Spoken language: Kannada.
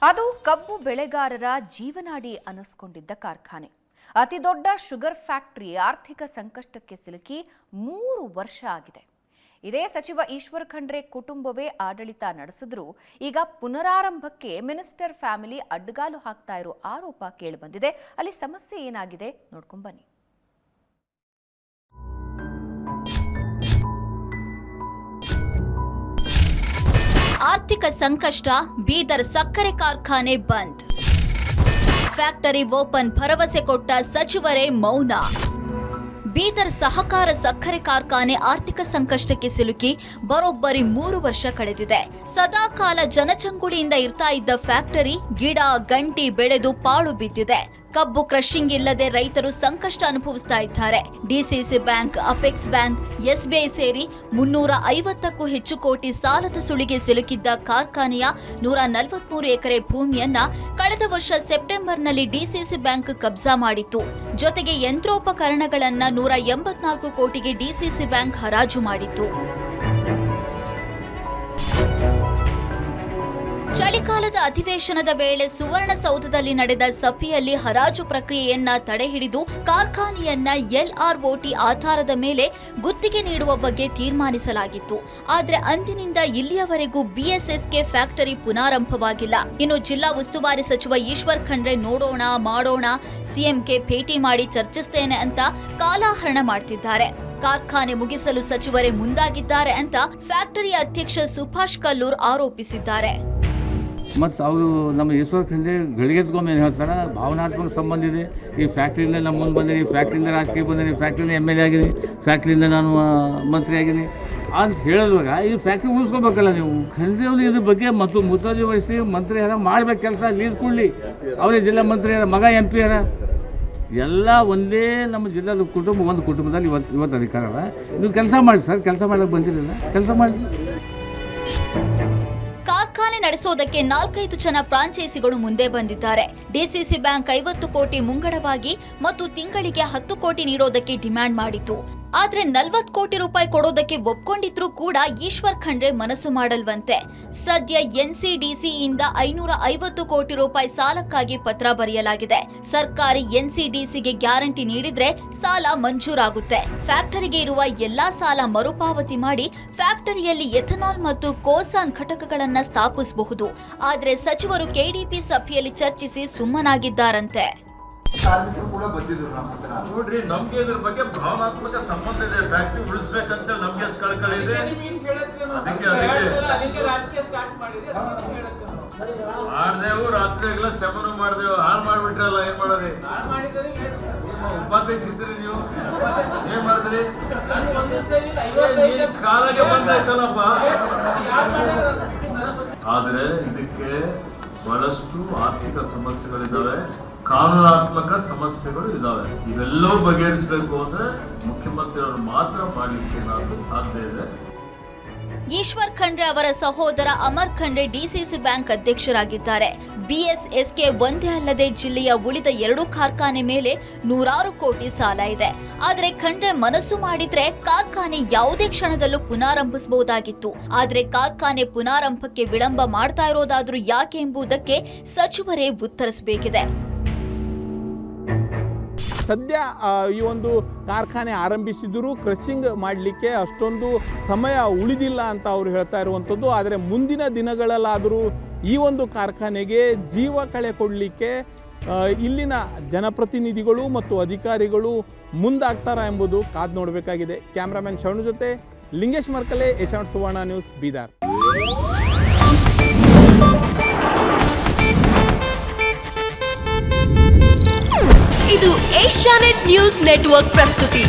ಅದು ಕಬ್ಬು ಬೆಳೆಗಾರರ ಜೀವನಾಡಿ ಅನಿಸ್ಕೊಂಡಿದ್ದ ಕಾರ್ಖಾನೆ. ಅತಿ ದೊಡ್ಡ ಶುಗರ್ ಫ್ಯಾಕ್ಟರಿ ಆರ್ಥಿಕ ಸಂಕಷ್ಟಕ್ಕೆ ಸಿಲುಕಿ 3 ವರ್ಷ ಆಗಿದೆ. ಇದೇ ಸಚಿವ ಈಶ್ವರ್ ಖಂಡ್ರೆ ಕುಟುಂಬವೇ ಆಡಳಿತ ನಡೆಸಿದ್ರು ಈಗ ಪುನರಾರಂಭಕ್ಕೆ ಮಿನಿಸ್ಟರ್ ಫ್ಯಾಮಿಲಿ ಅಡ್ಡಗಾಲು ಹಾಕ್ತಾ ಇರೋ ಆರೋಪ ಕೇಳಿಬಂದಿದೆ. ಅಲ್ಲಿ ಸಮಸ್ಯೆ ಏನಾಗಿದೆ ನೋಡ್ಕೊಂಡು ಬನ್ನಿ. ಆರ್ಥಿಕ ಸಂಕಷ್ಟ, ಬೀದರ್ ಸಕ್ಕರೆ ಕಾರ್ಖಾನೆ ಬಂದ್, ಫ್ಯಾಕ್ಟರಿ ಓಪನ್ ಭರವಸೆ ಕೊಟ್ಟ ಸಚಿವರೇ ಮೌನ. ಬೀದರ್ ಸಹಕಾರ ಸಕ್ಕರೆ ಕಾರ್ಖಾನೆ ಆರ್ಥಿಕ ಸಂಕಷ್ಟಕ್ಕೆ ಸಿಲುಕಿ ಬರೋಬ್ಬರಿ 3 ವರ್ಷ ಕಳೆದಿದೆ. ಸದಾಕಾಲ ಜನಚಂಗುಳಿಯಿಂದ ಇರ್ತಾ ಇದ್ದ ಫ್ಯಾಕ್ಟರಿ ಗಿಡ ಗಂಟಿ ಬೆಳೆದು ಪಾಳು ಬಿದ್ದಿದೆ. ಕಬ್ಬು ಕ್ರಷಿಂಗ್ ಇಲ್ಲದೆ ರೈತರು ಸಂಕಷ್ಟ ಅನುಭವಿಸ್ತಾ ಇದ್ದಾರೆ. DCC bank, apex bank, SBI ಸೇರಿ 350ಕ್ಕೂ ಹೆಚ್ಚು ಕೋಟಿ ಸಾಲದ ಸುಳಿಗೆ ಸಿಲುಕಿದ್ದ ಕಾರ್ಖಾನೆಯ 143 ಎಕರೆ ಭೂಮಿಯನ್ನ ಕಳೆದ ವರ್ಷ ಸೆಪ್ಟೆಂಬರ್ನಲ್ಲಿ ಡಿಸಿಸಿ ಬ್ಯಾಂಕ್ ಕಬ್ಜಾ ಮಾಡಿತ್ತು. ಜೊತೆಗೆ ಯಂತ್ರೋಪಕರಣಗಳನ್ನ 184 ಕೋಟಿಗೆ ಡಿಸಿಸಿ ಬ್ಯಾಂಕ್ ಹರಾಜು ಮಾಡಿತ್ತು. ಚಳಿಗಾಲದ ಅಧಿವೇಶನದ ವೇಳೆ ಸುವರ್ಣಸೌಧದಲ್ಲಿ ನಡೆದ ಸಭೆಯಲ್ಲಿ ಹರಾಜು ಪ್ರಕ್ರಿಯೆಯನ್ನ ತಡೆಹಿಡಿದು ಕಾರ್ಖಾನೆಯನ್ನ ಎಲ್ಆರ್ಒಟಿ ಆಧಾರದ ಮೇಲೆ ಗುತ್ತಿಗೆ ನೀಡುವ ಬಗ್ಗೆ ತೀರ್ಮಾನಿಸಲಾಗಿತ್ತು. ಆದರೆ ಅಂದಿನಿಂದ ಇಲ್ಲಿಯವರೆಗೂ ಬಿಎಸ್ಎಸ್ಕೆ ಫ್ಯಾಕ್ಟರಿ ಪುನಾರಂಭವಾಗಿಲ್ಲ. ಇನ್ನು ಜಿಲ್ಲಾ ಉಸ್ತುವಾರಿ ಸಚಿವ ಈಶ್ವರ್ ಖಂಡ್ರೆ ನೋಡೋಣ ಮಾಡೋಣ, ಸಿಎಂಗೆ ಭೇಟಿ ಮಾಡಿ ಚರ್ಚಿಸ್ತೇನೆ ಅಂತ ಕಾಲಹರಣ ಮಾಡ್ತಿದ್ದಾರೆ. ಕಾರ್ಖಾನೆ ಮುಗಿಸಲು ಸಚಿವರೇ ಮುಂದಾಗಿದ್ದಾರೆ ಅಂತ ಫ್ಯಾಕ್ಟರಿ ಅಧ್ಯಕ್ಷ ಸುಭಾಷ್ ಕಲ್ಲೂರ್ ಆರೋಪಿಸಿದ್ದಾರೆ. ಮತ್ತು ಅವರು ನಮ್ಮ ಈಶ್ವರ್ ಖಂಡ್ರೆ ಗಳಿಗೆತ್ಕೊಂಡು ಏನು ಹೇಳ್ತಾರೆ, ಭಾವನಾತ್ಮಕ ಸಂಬಂಧ ಇದೆ. ಈ ಫ್ಯಾಕ್ಟ್ರಿಯಿಂದ ನಮ್ಮ ಮುಂದೆ ಬಂದಿರಿ, ಈ ಫ್ಯಾಕ್ಟ್ರಿಯಿಂದ ರಾಜಕೀಯ ಬಂದಿರಿ, ಫ್ಯಾಕ್ಟ್ರಿಯಿಂದ MLA ಆಗಿರಿ, ಫ್ಯಾಕ್ಟ್ರಿಯಿಂದ ನಾನು ಮಂತ್ರಿ ಆಗಿನಿ ಅಂತ ಹೇಳಿದಾಗ ಈ ಫ್ಯಾಕ್ಟ್ರಿ ಉಳಿಸ್ಕೋಬೇಕಲ್ಲ ನೀವು. ಖಂಡ್ರೆ ಅವರು ಇದ್ರ ಬಗ್ಗೆ ಮತ್ತು ಮುತುವರ್ಜಿ ವಹಿಸಿ ಮಂತ್ರಿ ಯಾರ ಮಾಡ್ಬೇಕು ಕೆಲಸ ಲೀಡ್ ಕೊಡಲಿ. ಅವರೇ ಜಿಲ್ಲಾ ಮಂತ್ರಿ ಯಾರ, ಮಗ MP ಯಾರ, ಎಲ್ಲ ಒಂದೇ ನಮ್ಮ ಜಿಲ್ಲಾದ ಕುಟುಂಬ, ಒಂದು ಕುಟುಂಬದಲ್ಲಿ ಇವತ್ತು ಅಧಿಕಾರ ಅದ. ನೀವು ಕೆಲಸ ಮಾಡಿ ಸರ್, ಕೆಲಸ ಮಾಡೋಕ್ಕೆ ಬಂದಿರಲಿಲ್ಲ, ಕೆಲಸ ಮಾಡಿ. ಕಾರ್ಖಾನೆ ನಡೆಸೋದಕ್ಕೆ 4-5 ಜನ ಫ್ರಾಂಚೈಸಿಗಳು ಮುಂದೆ ಬಂದಿದ್ದಾರೆ. ಡಿಸಿಸಿ ಬ್ಯಾಂಕ್ 50 ಕೋಟಿ ಮುಂಗಡವಾಗಿ ಮತ್ತು ತಿಂಗಳಿಗೆ 10 ಕೋಟಿ ನೀಡೋದಕ್ಕೆ ಡಿಮ್ಯಾಂಡ್ ಮಾಡಿತ್ತು. ಆದ್ರೆ 40 ಕೋಟಿ ರೂಪಾಯಿ ಕೊಡೋದಕ್ಕೆ ಒಪ್ಕೊಂಡಿದ್ರು ಕೂಡ ಈಶ್ವರ್ ಖಂಡ್ರೆ ಮನಸ್ಸು ಮಾಡಲ್ವಂತೆ. ಸದ್ಯ ಎನ್ಸಿಡಿಸಿಯಿಂದ 550 ಕೋಟಿ ರೂಪಾಯಿ ಸಾಲಕ್ಕಾಗಿ ಪತ್ರ ಬರೆಯಲಾಗಿದೆ. ಸರ್ಕಾರಿ ಎನ್ಸಿಡಿಸಿಗೆ ಗ್ಯಾರಂಟಿ ನೀಡಿದ್ರೆ ಸಾಲ ಮಂಜೂರಾಗುತ್ತೆ. ಫ್ಯಾಕ್ಟರಿಗೆ ಇರುವ ಎಲ್ಲಾ ಸಾಲ ಮರುಪಾವತಿ ಮಾಡಿ ಫ್ಯಾಕ್ಟರಿಯಲ್ಲಿ ಎಥನಾಲ್ ಮತ್ತು ಕೋಸಾನ್ ಘಟಕಗಳನ್ನ ಸ್ಥಾಪಿಸಬಹುದು. ಆದ್ರೆ ಸಚಿವರು ಕೆಡಿಪಿ ಸಭೆಯಲ್ಲಿ ಚರ್ಚಿಸಿ ಸುಮ್ಮನಾಗಿದ್ದಾರಂತೆ. ನೋಡ್ರಿ, ನಮ್ಗೆ ಇದ್ರ ಬಗ್ಗೆ ಭಾವನಾತ್ಮಕ ಸಂಬಂಧ ಇದೆ. ಫ್ಯಾಕ್ಟ್ರಿ ಉಳಿಸ್ಬೇಕಂತ ನಮ್ಗೆ ಎಷ್ಟು ಕಳಕಳಿ ಇದೆ. ಮಾಡ್ದೇವು, ರಾತ್ರಿಗೆಲ್ಲ ಶಮನ ಮಾಡ್ದೇವು, ಹಾಳು ಮಾಡ್ಬಿಟ್ರಲ್ಲ. ಏನ್ ಮಾಡೋರಿ? ಉಪಾಧ್ಯಕ್ಷ ಇದ್ರಿ ನೀವು, ಏನ್ ಮಾಡಿದ್ರಿ? ಕಾಲಾಗೆ ಬಂದಾಯ್ತಲ್ಲಪ್ಪ. ಆದ್ರೆ ಇದಕ್ಕೆ ಬಹಳಷ್ಟು ಆರ್ಥಿಕ ಸಮಸ್ಯೆಗಳಿದ್ದಾವೆ, ಕಾನೂನಾತ್ಮಕ ಸಮಸ್ಯೆಗಳು ಇದಾವೆ. ಇವೆಲ್ಲವೂ ಬಗೆಹರಿಸಬೇಕು ಅಂದ್ರೆ ಮುಖ್ಯಮಂತ್ರಿಯವರು ಮಾತ್ರ ಮಾಡಲಿಕ್ಕೆ ಸಾಧ್ಯ ಇದೆ. ಈಶ್ವರ್ ಖಂಡ್ರೆ ಅವರ ಸಹೋದರ Amar Khandre DCC bank ಅಧ್ಯಕ್ಷರಾಗಿದ್ದಾರೆ. BSSK ಒಂದೇ ಅಲ್ಲದೆ ಜಿಲ್ಲೆಯ ಉಳಿದ 2 ಕಾರ್ಖಾನೆ ಮೇಲೆ 100 ಕೋಟಿ ಸಾಲ ಇದೆ. ಆದರೆ ಖಂಡ್ರೆ ಮನಸ್ಸು ಮಾಡಿದ್ರೆ ಕಾರ್ಖಾನೆ ಯಾವುದೇ ಕ್ಷಣದಲ್ಲೂ ಪುನಾರಂಭಿಸಬಹುದಾಗಿತ್ತು. ಆದರೆ ಕಾರ್ಖಾನೆ ಪುನಾರಂಭಕ್ಕೆ ವಿಳಂಬ ಮಾಡ್ತಾ ಇರೋದಾದ್ರೂ ಯಾಕೆ ಎಂಬುದಕ್ಕೆ ಸಚಿವರೇ ಉತ್ತರಿಸಬೇಕಿದೆ. ಸದ್ಯ ಈ ಒಂದು ಕಾರ್ಖಾನೆ ಆರಂಭಿಸಿದರೂ ಕ್ರಷಿಂಗ್ ಮಾಡಲಿಕ್ಕೆ ಅಷ್ಟೊಂದು ಸಮಯ ಉಳಿದಿಲ್ಲ ಅಂತ ಅವರು ಹೇಳ್ತಾ ಇರುವಂಥದ್ದು. ಆದರೆ ಮುಂದಿನ ದಿನಗಳಲ್ಲಾದರೂ ಈ ಒಂದು ಕಾರ್ಖಾನೆಗೆ ಜೀವ ಕಳೆ ಕೊಡಲಿಕ್ಕೆ ಇಲ್ಲಿನ ಜನಪ್ರತಿನಿಧಿಗಳು ಮತ್ತು ಅಧಿಕಾರಿಗಳು ಮುಂದಾಗ್ತಾರಾ ಎಂಬುದು ಕಾದು ನೋಡಬೇಕಾಗಿದೆ. ಕ್ಯಾಮ್ರಾಮನ್ ಶರಣು ಜೊತೆ ಲಿಂಗೇಶ್ ಮರ್ಕಲೆ, ಏಷ್ಯಾನೆಟ್ ಸುವರ್ಣ ನ್ಯೂಸ್, ಬೀದರ್. ಇದು ಏಷ್ಯಾನೆಟ್ ನ್ಯೂಸ್ ನೆಟ್ವರ್ಕ್ ಪ್ರಸ್ತುತಿ.